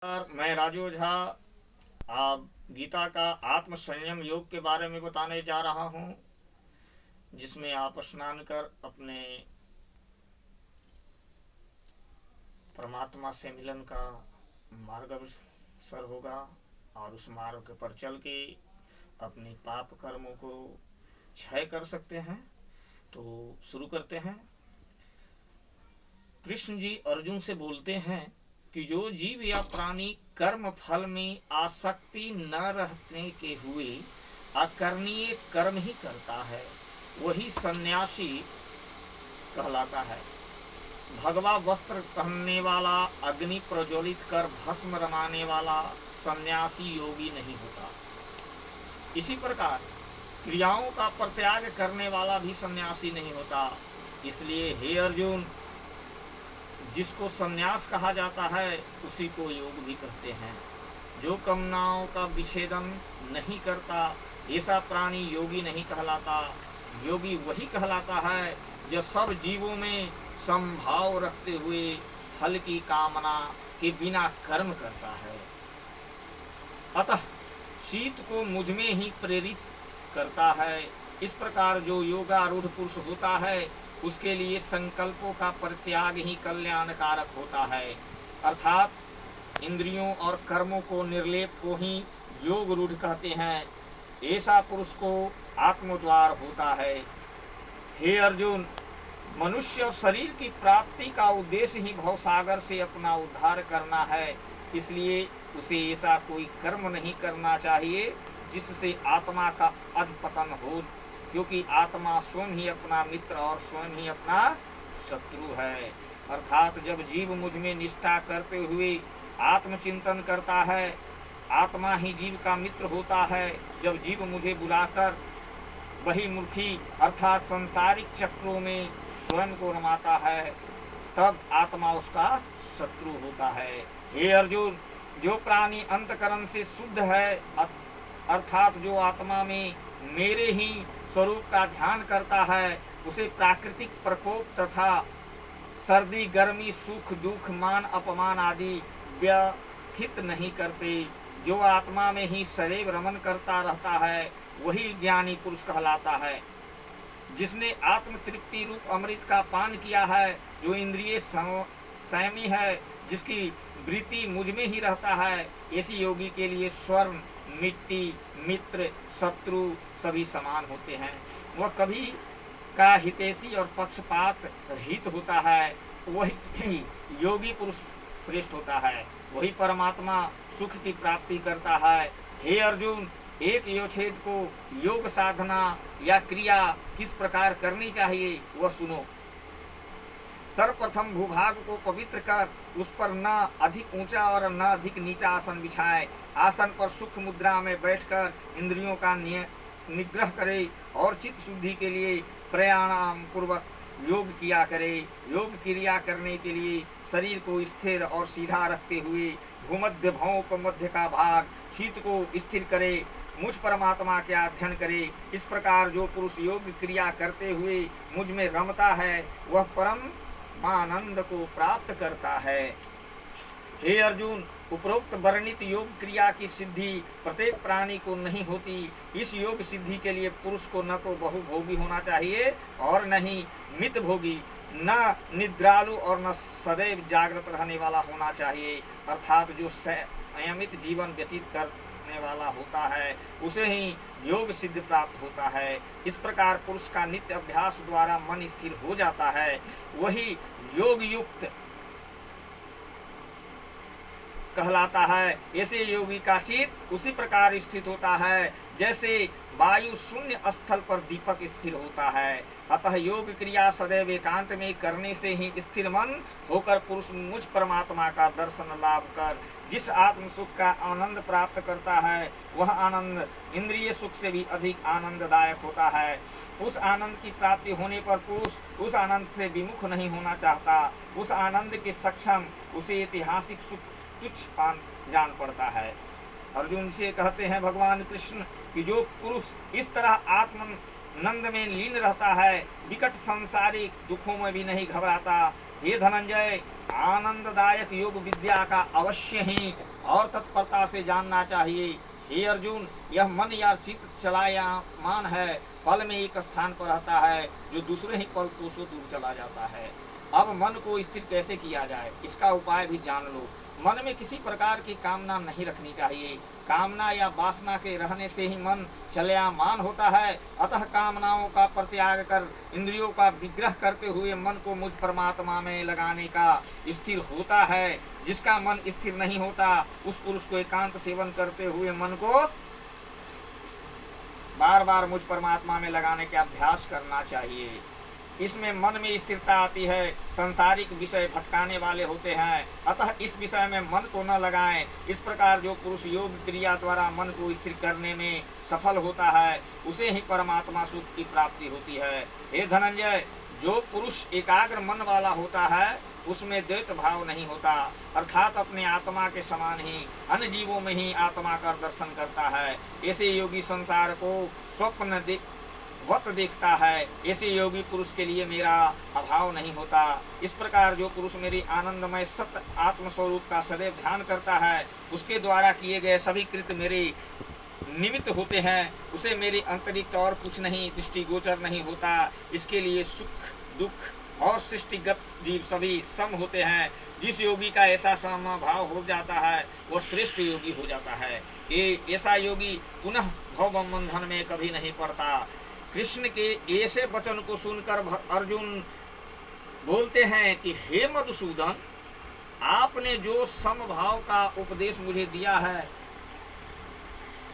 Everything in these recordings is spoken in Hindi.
मैं राजू झा आप गीता का आत्म संयम योग के बारे में बताने जा रहा हूँ, जिसमें आप स्नान कर अपने परमात्मा से मिलन का मार्ग अग्रसर होगा और उस मार्ग पर चल के अपने पाप कर्मों को क्षय कर सकते हैं। तो शुरू करते हैं। कृष्ण जी अर्जुन से बोलते हैं कि जो जीव या प्राणी कर्म फल में आसक्ति न रहने के हुए अकरणीय कर्म ही करता है, वही सन्यासी कहलाता है। भगवा वस्त्र पहनने वाला, अग्नि प्रज्वलित कर भस्म रमाने वाला सन्यासी योगी नहीं होता। इसी प्रकार क्रियाओं का परित्याग करने वाला भी सन्यासी नहीं होता। इसलिए हे अर्जुन, जिसको सन्यास कहा जाता है उसी को योग भी कहते हैं। जो कामनाओं का विच्छेदन नहीं करता, ऐसा प्राणी योगी नहीं कहलाता। योगी वही कहलाता है जो सब जीवों में समभाव रखते हुए फल की कामना के बिना कर्म करता है। अतः शीत को मुझ में ही प्रेरित करता है। इस प्रकार जो योगारूढ़ पुरुष होता है उसके लिए संकल्पों का परित्याग ही कल्याणकारक होता है। अर्थात इंद्रियों और कर्मों को निर्लेप को ही योग रूढ़ कहते हैं। ऐसा पुरुष को आत्मद्वार होता है। हे अर्जुन, मनुष्य शरीर की प्राप्ति का उद्देश्य ही भवसागर से अपना उद्धार करना है। इसलिए उसे ऐसा कोई कर्म नहीं करना चाहिए जिससे आत्मा का अधपतन हो, क्योंकि आत्मा स्वयं ही अपना मित्र और स्वयं ही अपना शत्रु है। अर्थात जब जीव मुझ में निष्ठा करते हुए आत्मचिंतन करता है, आत्मा ही जीव का मित्र होता है। जब जीव मुझे बुलाकर बहिर्मुखी अर्थात सांसारिक चक्रों में स्वयं को रमाता है, तब आत्मा उसका शत्रु होता है। हे अर्जुन, जो प्राणी अंतकरण से शुद्ध है, अर्थात जो आत्मा में मेरे ही स्वरूप का ध्यान करता है, उसे प्राकृतिक प्रकोप तथा सर्दी गर्मी सुख दुख मान अपमान आदि व्यथित नहीं करते। जो आत्मा में ही सदैव रमन करता रहता है वही ज्ञानी पुरुष कहलाता है। जिसने आत्म तृप्ति रूप अमृत का पान किया है, जो इंद्रिय संयमी है, जिसकी वृत्ति मुझ में ही रहता है, ऐसी योगी के लिए स्वर्ण मिट्टी मित्र शत्रु सभी समान होते हैं। वह कभी का हितैषी और पक्षपात रहित होता है। वही योगी पुरुष श्रेष्ठ होता है। वही परमात्मा सुख की प्राप्ति करता है। हे अर्जुन, एक योगछेद को योग साधना या क्रिया किस प्रकार करनी चाहिए वह सुनो। सर्वप्रथम भूभाग को पवित्र कर उस पर न अधिक ऊंचा और न अधिक नीचा आसन बिछाए। आसन पर सुख मुद्रा में बैठकर इंद्रियों का निग्रह करे और चित्त शुद्धि के लिए प्राणायाम पूर्वक योग किया करे। योग क्रिया करने के लिए शरीर को स्थिर और सीधा रखते हुए भूमध्य भौं मध्य का भाग चित्त को स्थिर करे, मुझ परमात्मा के अध्ययन करे। इस प्रकार जो पुरुष योग क्रिया करते हुए मुझ में रमता है वह परम आनंद को प्राप्त करता है। हे अर्जुन, उपरोक्त वर्णित योग क्रिया की सिद्धि प्रत्येक प्राणी को नहीं होती। इस योग सिद्धि के लिए पुरुष को न तो बहुभोगी होना चाहिए और न ही मित भोगी, न निद्रालु और न सदैव जागृत रहने वाला होना चाहिए। अर्थात जो संयमित जीवन व्यतीत करने वाला होता है उसे ही योग सिद्ध प्राप्त होता है। इस प्रकार पुरुष का नित्य अभ्यास द्वारा मन स्थिर हो जाता है। वही योग युक्त कहलाता है। ऐसे योगी का चित्त उसी प्रकार स्थित होता है जैसे वायु शून्य स्थल पर दीपक स्थिर होता है। अतः योग क्रिया सदैव एकांत में करने से ही स्थिर मन होकर पुरुष मुझ परमात्मा का दर्शन लाभ कर जिस आत्म सुख का आनंद प्राप्त करता है, वह आनंद इंद्रिय सुख से भी अधिक आनंददायक होता है। उस आनंद की प्राप्ति होने पर पुरुष उस आनंद से विमुख नहीं होना चाहता। उस आनंद के सक्षम उसे ऐतिहासिक सुख तुच्छ जान पड़ता है। अर्जुन से कहते हैं भगवान कृष्ण कि जो पुरुष इस तरह आत्मानंद में लीन रहता है, विकट सांसारिक दुखों में भी नहीं घबराता। हे धनंजय, आनंददायक योग विद्या का अवश्य ही और तत्परता से जानना चाहिए। हे अर्जुन, यह मन या चित्त चलायमान है, पल में एक स्थान पर रहता है, जो दूसरे ही पल कोसों दूर चला जाता है। अब मन को स्थिर कैसे किया जाए, इसका उपाय भी जान लो। मन में किसी प्रकार की कामना नहीं रखनी चाहिए। कामना या वासना के रहने से ही मन चलयामान होता है। अतः कामनाओं का परित्याग कर इंद्रियों का विग्रह करते हुए मन को मुझ परमात्मा में लगाने का स्थिर होता है। जिसका मन स्थिर नहीं होता, उस पुरुष को एकांत सेवन करते हुए मन को बार बार मुझ परमात्मा में लगाने का अभ्यास करना चाहिए। इसमें मन में स्थिरता आती है। संसारिक विषय भटकाने वाले होते हैं, अतः इस विषय में मन को न लगाएं। इस प्रकार जो पुरुष योग क्रिया द्वारा मन को स्थिर करने में सफल होता है, उसे ही परमात्मा सुख की प्राप्ति होती है। हे धनंजय, जो पुरुष एकाग्र मन वाला होता है, उसमें द्वैत भाव नहीं होता, अर्थात अपने आत्मा के समान ही अन्य जीवों में ही आत्मा का दर्शन करता है। ऐसे योगी संसार को स्वप्न वत देखता है। ऐसे योगी पुरुष के लिए मेरा अभाव नहीं होता। इस प्रकार जो पुरुष मेरी आनंदमय सत्य आत्मस्वरूप का सदैव ध्यान करता है, उसके द्वारा किए गए सभी कृत्य मेरे निमित्त होते हैं। उसे मेरे अतिरिक्त और कुछ नहीं दृष्टिगोचर नहीं होता। इसके लिए सुख दुख और सृष्टिगत जीव सभी सम होते हैं। जिस योगी का ऐसा समभाव हो जाता है, वो श्रेष्ठ योगी हो जाता है। ऐसा योगी पुनः भव बंधन में कभी नहीं पड़ता। कृष्ण के ऐसे वचन को सुनकर अर्जुन बोलते हैं कि हे मधुसूदन, आपने जो समभाव का उपदेश मुझे दिया है,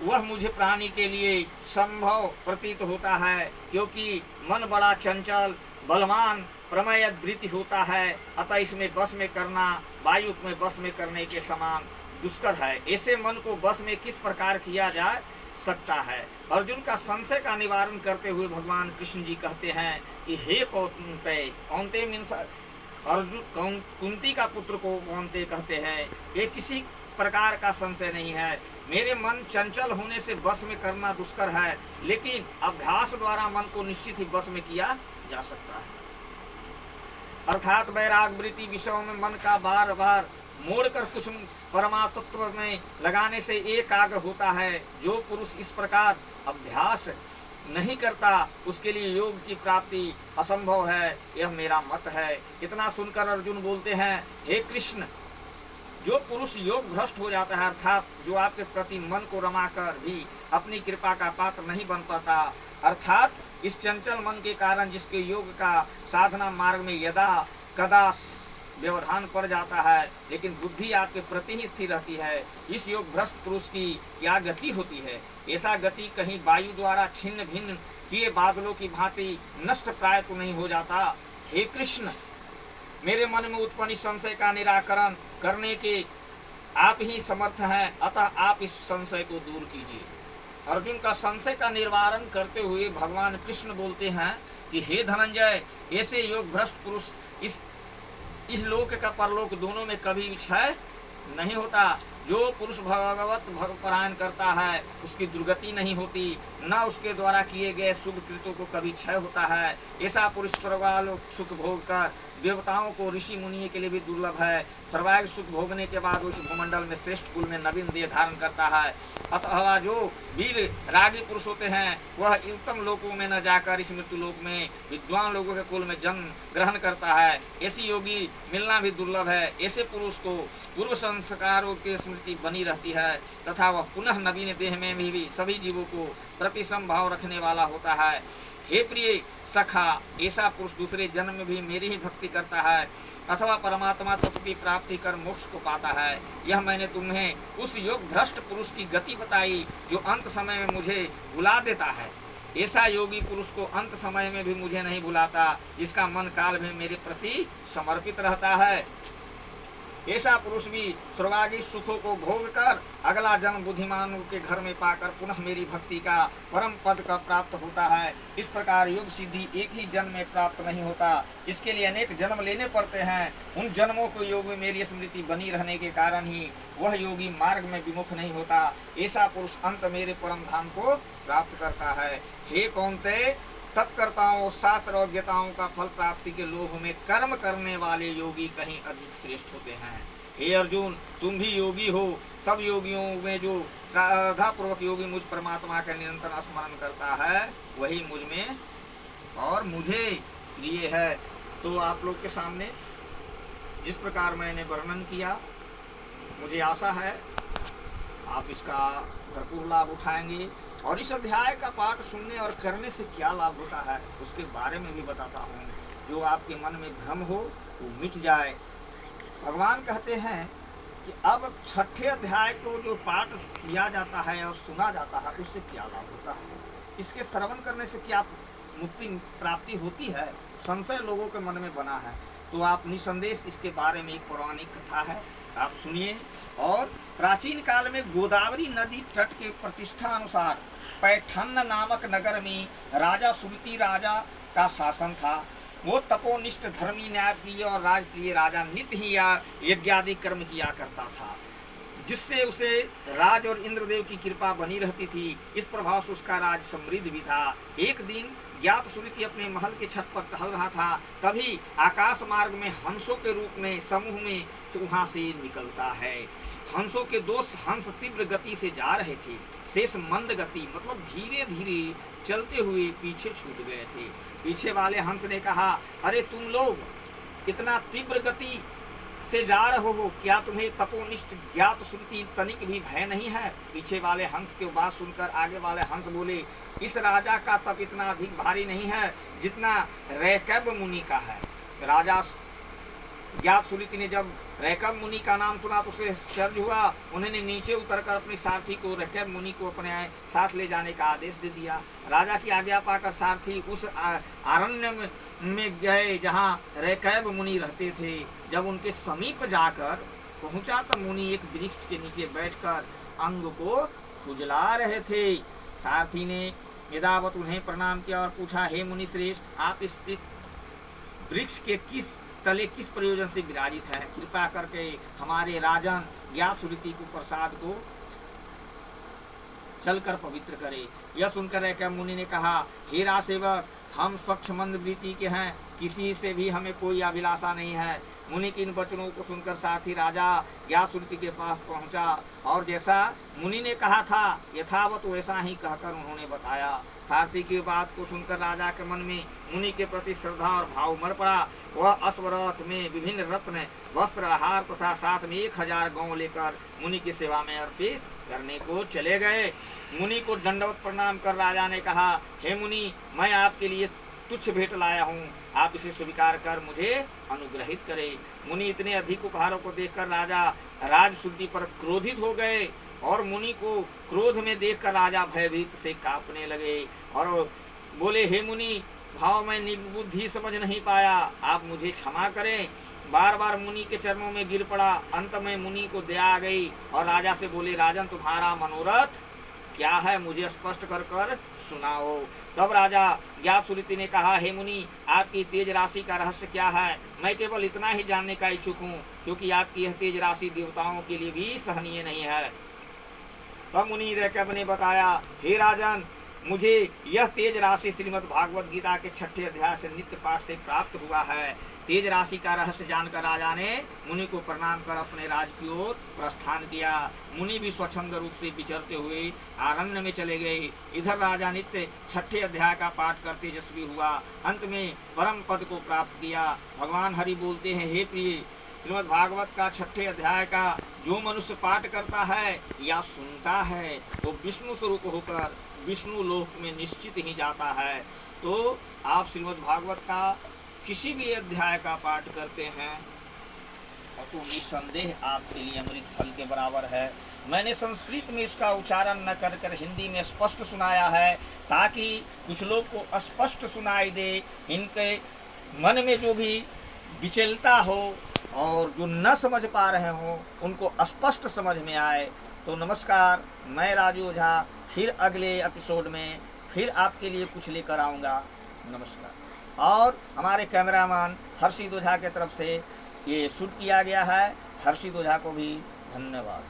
वह मुझे प्राणी के लिए संभव प्रतीत होता है, क्योंकि मन बड़ा चंचल बलवान प्रमेय वृत्ति होता है। अतः इसमें बस में करना वायु में बस में करने के समान दुष्कर है। ऐसे मन को बस में किस प्रकार किया जा सकता है? अर्जुन का संशय का निवारण करते हुए भगवान कृष्ण जी कहते हैं कि हे कौंतेय, कौंतेय मीन्स अर्जुन, कुंती का पुत्र को कौंतेय कहते हैं, ये किसी प्रकार का संशय नहीं है। मेरे मन चंचल होने से बस में करना दुष्कर है, लेकिन अभ्यास द्वारा मन को निश्चित ही बस में किया जा सकता है। अर्थात वैराग वृत्ति विषयों में मन का बार बार मोड़कर कुछ परमात्व में लगाने से एकाग्र होता है। जो पुरुष इस प्रकार अभ्यास नहीं करता, उसके लिए योग की प्राप्ति असंभव है, यह मेरा मत है। इतना सुनकर अर्जुन बोलते हैं, हे कृष्ण, जो पुरुष योग भ्रष्ट हो जाता है, अर्थात जो आपके प्रति मन को रमाकर भी अपनी कृपा का पात्र नहीं बन पाता, अर्थात इस चंचल मन के कारण जिसके योग का साधना मार्ग में यदा कदा व्यवधान पड़ जाता है, लेकिन बुद्धि आपके प्रति ही स्थिर रहती है, इस योग भ्रष्ट पुरुष की क्या गति होती है? ऐसा गति कहीं वायु द्वारा छिन्न भिन्न किए बादलों की भांति नष्ट प्राय तो नहीं हो जाता। हे कृष्ण, मेरे मन में उत्पन्न संशय का निराकरण करने के आप ही समर्थ हैं, अतः आप इस संशय को दूर कीजिए। अर्जुन का संशय का निवारण करते हुए भगवान कृष्ण बोलते हैं कि हे धनंजय, ऐसे योग भ्रष्ट पुरुष इस लोक का परलोक दोनों में कभी क्षय नहीं होता। जो पुरुष भगवत भगपरायण करता है, उसकी दुर्गति नहीं होती, न उसके द्वारा किए गए शुभ कृत्यों को कभी क्षय होता है। ऐसा पुरुष स्वर्गालोक सुख भोग कर देवताओं को ऋषि मुनि के लिए भी दुर्लभ है। सर्वांग सुख भोगने के बाद उस भूमंडल में श्रेष्ठ कुल में नवीन देह धारण करता है। अतः जो वीर रागी पुरुष होते हैं, वह उत्तम लोकों में न जाकर इस मृत्यु लोक में विद्वान लोगों के कुल में जन्म ग्रहण करता है। ऐसी योगी मिलना भी दुर्लभ है। ऐसे पुरुष को पूर्व संस्कारों की स्मृति बनी रहती है, तथा वह पुनः नवीन देह में भी सभी जीवों को प्रति समभाव रखने वाला होता है। हे प्रिय सखा, ऐसा पुरुष दूसरे जन्म में भी मेरी ही भक्ति करता है, अथवा परमात्मा तत्व की प्राप्ति कर मोक्ष को पाता है। यह मैंने तुम्हें उस योग भ्रष्ट पुरुष की गति बताई, जो अंत समय में मुझे भुला देता है। ऐसा योगी पुरुष को अंत समय में भी मुझे नहीं भुलाता, जिसका मन काल में मेरे प्रति समर्पित रहता है। ऐसा पुरुष भी स्वर्गागी सुखों को भोग कर अगला जन्म बुद्धिमानों के घर में पाकर पुनः मेरी भक्ति का परम पद का प्राप्त होता है। इस प्रकार योग सिद्धि एक ही जन्म में प्राप्त नहीं होता, इसके लिए अनेक जन्म लेने पड़ते हैं। उन जन्मों को योग में मेरी स्मृति बनी रहने के कारण ही वह योगी मार्ग में विमुख नहीं होता। ऐसा पुरुष अंत मेरे परम धाम को प्राप्त करता है। हे कौन्तेय, तत्कर्ताओं शास्त्र और ज्ञताओं का फल प्राप्ति के लोभ में कर्म करने वाले योगी कहीं अधिक श्रेष्ठ होते हैं। हे अर्जुन, तुम भी योगी हो, सब योगियों में जो श्रद्धा पूर्वक योगी मुझ परमात्मा का निरंतर स्मरण करता है वही मुझ में और मुझे प्रिय है। तो आप लोग के सामने जिस प्रकार मैंने वर्णन किया, मुझे आशा है आप इसका भरपूर लाभ उठाएंगे और इस अध्याय का पाठ सुनने और करने से क्या लाभ होता है उसके बारे में भी बताता हूँ। जो आपके मन में भ्रम हो वो मिट जाए। भगवान कहते हैं कि अब छठे अध्याय को जो पाठ किया जाता है और सुना जाता है उससे क्या लाभ होता है, इसके श्रवण करने से क्या मुक्ति प्राप्ति होती है, संशय लोगों के मन में बना है। तो आप निसंदेश इसके बारे में एक पौराणिक कथा है, आप सुनिए। और प्राचीन काल में गोदावरी नदी तट के प्रतिष्ठा अनुसार पैठन्न नामक नगर में राजा सुरति राजा का शासन था। वो तपोनिष्ठ, धर्मी, न्यायप्रिय और राजप्रिय राजा नित्य ही यज्ञादि कर्म किया करता था, जिससे उसे राज और इंद्रदेव की कृपा बनी रहती थी। इस प्रभाव से उसका राज समृद्ध भी था। एक दिन ज्ञात सुरति अपने महल के छत पर टहल रहा था, तभी आकाश मार्ग में हंसों के रूप में समूह में वहां से निकलता है। हंसों के दो हंस तीव्र गति से जा रहे थे, शेष मंद गति मतलब धीरे धीरे चलते हुए पीछे छूट गए थे। पीछे वाले हंस ने कहा, अरे तुम लोग इतना तीव्र गति से जा रहे हो, क्या तुम्हें तपोनिष्ठ ज्ञात सुरति तनिक भी भय नहीं है? पीछे वाले हंस की बात सुनकर आगे वाले हंस बोले, इस राजा का तप इतना अधिक भारी नहीं है जितना रैकब मुनि का है। राजा ज्ञात सुरति ने जब रैकब मुनि का नाम सुना तो उसे आश्चर्य हुआ। उन्होंने नीचे उतरकर अपने सारथी को रैकब मुनि को अपने साथ ले जाने का आदेश दे दिया। राजा की आज्ञा पाकर सारथी उस अरण्य में गए जहाँ रैकब मुनि रहते थे। जब उनके समीप जाकर पहुंचा तो मुनि एक वृक्ष के नीचे बैठकर अंग को खुजला रहे थे। सारथी ने यदावत उन्हें प्रणाम किया और पूछा, हे मुनि श्रेष्ठ, आप इस वृक्ष के तले किस प्रयोजन से विराजित है? कृपा करके हमारे राजन ज्ञात सुरति को प्रसाद को चलकर पवित्र करे। यह सुनकर रैकब मुनि ने कहा, हे राजसेवक, हम स्वच्छ मंद वृत्ति के हैं, किसी से भी हमें कोई अभिलाषा नहीं है। मुनि के इन वचनों को सुनकर साथी राजा ज्ञात सुरति के पास पहुंचा और जैसा मुनि ने कहा था यथावत वैसा ही कहकर उन्होंने बताया। सारथी की बात को सुनकर राजा के मन में मुनि के प्रति श्रद्धा और भाव मर पड़ा। वह अश्वरथ में विभिन्न रत्न, वस्त्र, आहार तथा साथ में 1000 गौ लेकर मुनि की सेवा में अर्पित करने को चले गए। मुनि को दंडवत प्रणाम कर राजा ने कहा, हे मुनि, मैं आपके लिए तुच्छ भेंट लाया हूँ, आप इसे स्वीकार कर मुझे अनुग्रहित करें। मुनि इतने अधिक उपहारों को देखकर राजा राजशुद्धि पर क्रोधित हो गए और मुनि को क्रोध में देखकर राजा भयभीत से कांपने लगे और बोले, हे मुनि, भाव में निर्बुद्धि समझ नहीं पाया, आप मुझे क्षमा करें। बार बार मुनि के चरणों में गिर पड़ा। अंत में मुनि को दया आ गई और राजा से बोले, राजन, तुम्हारा मनोरथ क्या है, मुझे स्पष्ट कर कर सुनाओ। तब राजा ज्ञात सुरति ने कहा, हे मुनि, आपकी तेज राशि का रहस्य क्या है? मैं केवल इतना ही जानने का इच्छुक हूँ, क्योंकि आपकी यह तेज राशि देवताओं के लिए भी सहनीय नहीं है। तब मुनि रैकब ने बताया, हे राजन, मुझे यह तेज राशि श्रीमद् भागवत गीता के 6ठे अध्याय से नित्य पाठ से प्राप्त हुआ है। तेज राशि का रहस्य जानकर राजा ने मुनि को प्रणाम कर अपने राज की ओर प्रस्थान किया। मुनि भी स्वच्छंद रूप से विचरते हुए आरण्य में चले गए। इधर राजा नित्य 6ठे अध्याय का पाठ कर तेजस्वी हुआ। अंत में परम पद को प्राप्त किया। भगवान हरि बोलते हैं, हे प्रिय, श्रीमद् भागवत का 6ठे अध्याय का जो मनुष्य पाठ करता है या सुनता है वो विष्णु स्वरूप होकर विष्णु लोक में निश्चित ही जाता है। तो आप श्रीमद् भागवत का किसी भी अध्याय का पाठ करते हैं तो निसंदेह आपके लिए अमृत फल के बराबर है। मैंने संस्कृत में इसका उच्चारण न कर कर हिंदी में स्पष्ट सुनाया है ताकि कुछ लोग को स्पष्ट सुनाई दे, इनके मन में जो भी विचलता हो और जो न समझ पा रहे हो उनको स्पष्ट समझ में आए। तो नमस्कार, मैं राजू ओझा फिर अगले एपिसोड में फिर आपके लिए कुछ लेकर आऊँगा। नमस्कार। और हमारे कैमरामैन हर्षित ओझा के तरफ से ये शूट किया गया है। हर्षित ओझा को भी धन्यवाद।